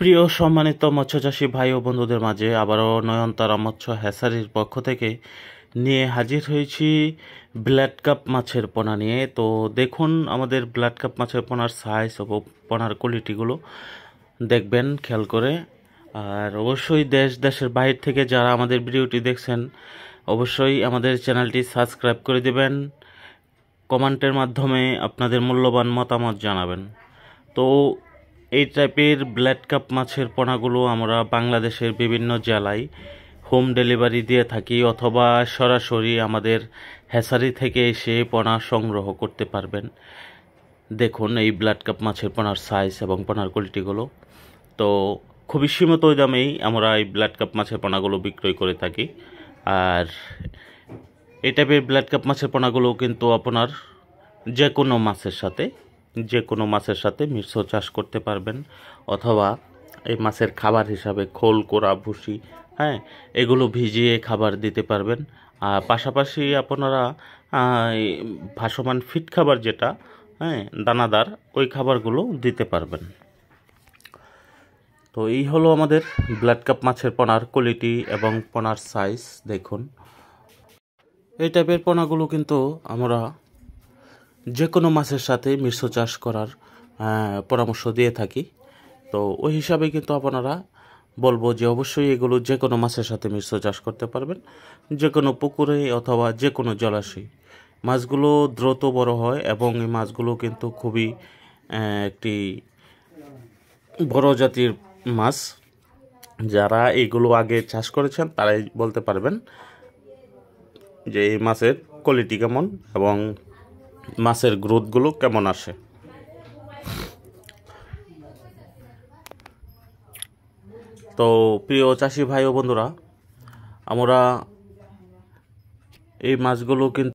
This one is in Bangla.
প্রিয় সম্মানিত মৎস্যচাষী ভাই ও বন্ধুদের মাঝে আবারও নয়নতারা মৎস্য হ্যাচারির পক্ষ থেকে নিয়ে হাজির হয়েছি ব্ল্যাড কাপ মাছের পোনা নিয়ে। তো দেখুন আমাদের ব্ল্যাড কাপ মাছের পোনার সাইজ ও পোনার কোয়ালিটিগুলো দেখবেন খেয়াল করে। আর অবশ্যই দেশের বাইরে থেকে যারা আমাদের ভিডিওটি দেখছেন অবশ্যই আমাদের চ্যানেলটি সাবস্ক্রাইব করে দেবেন, কমেন্টের মাধ্যমে আপনাদের মূল্যবান মতামত জানাবেন। তো এই টাইপের ব্ল্যাড কাপ মাছের পোনাগুলো আমরা বাংলাদেশের বিভিন্ন জেলায় হোম ডেলিভারি দিয়ে থাকি, অথবা সরাসরি আমাদের হ্যাচারি থেকে এসে পোনা সংগ্রহ করতে পারবেন। দেখুন এই ব্ল্যাড কাপ মাছের পোনার সাইজ এবং পোনার কোয়ালিটিগুলো। তো খুবই সীমিত দামেই আমরা এই ব্ল্যাড কাপ মাছের পোনাগুলো বিক্রয় করে থাকি। আর এই টাইপের ব্ল্যাড কাপ মাছের পোনাগুলো কিন্তু আপনার যে কোনো মাছের সাথে মিশ্র চাষ করতে পারবেন, অথবা এই মাছের খাবার হিসাবে খোল কোরা ভুসি এগুলো ভিজিয়ে খাবার দিতে পারবেন। আর পাশাপাশি আপনারা এই ভাসমান ফিট খাবার যেটা দানাদার ওই খাবারগুলো দিতে পারবেন। তো এই হলো আমাদের ব্ল্যাড কাপ মাছের পোনার কোয়ালিটি এবং পোনার সাইজ। দেখুন এই টাইপের পোনাগুলো কিন্তু আমরা যে কোনো মাছের সাথে মিশ্র চাষ করার পরামর্শ দিয়ে থাকি। তো ওই হিসাবে কিন্তু আপনারা বলবো যে অবশ্যই এগুলো যে কোনো মাছের সাথে মিশ্র চাষ করতে পারবেন, যে কোনো পুকুরে অথবা যে কোনো জলাশয়। মাছগুলো দ্রুত বড় হয় এবং এই মাছগুলো কিন্তু খুবই একটি বড় জাতির মাছ। যারা এগুলো আগে চাষ করেছেন তারাই বলতে পারবেন যে এই মাছের কোয়ালিটি কেমন এবং মাছের গ্রোথগুলো কেমন আসে। তো প্রিয় চাষি ভাই ও বন্ধুরা, আমরা এই মাছগুলো কিন্তু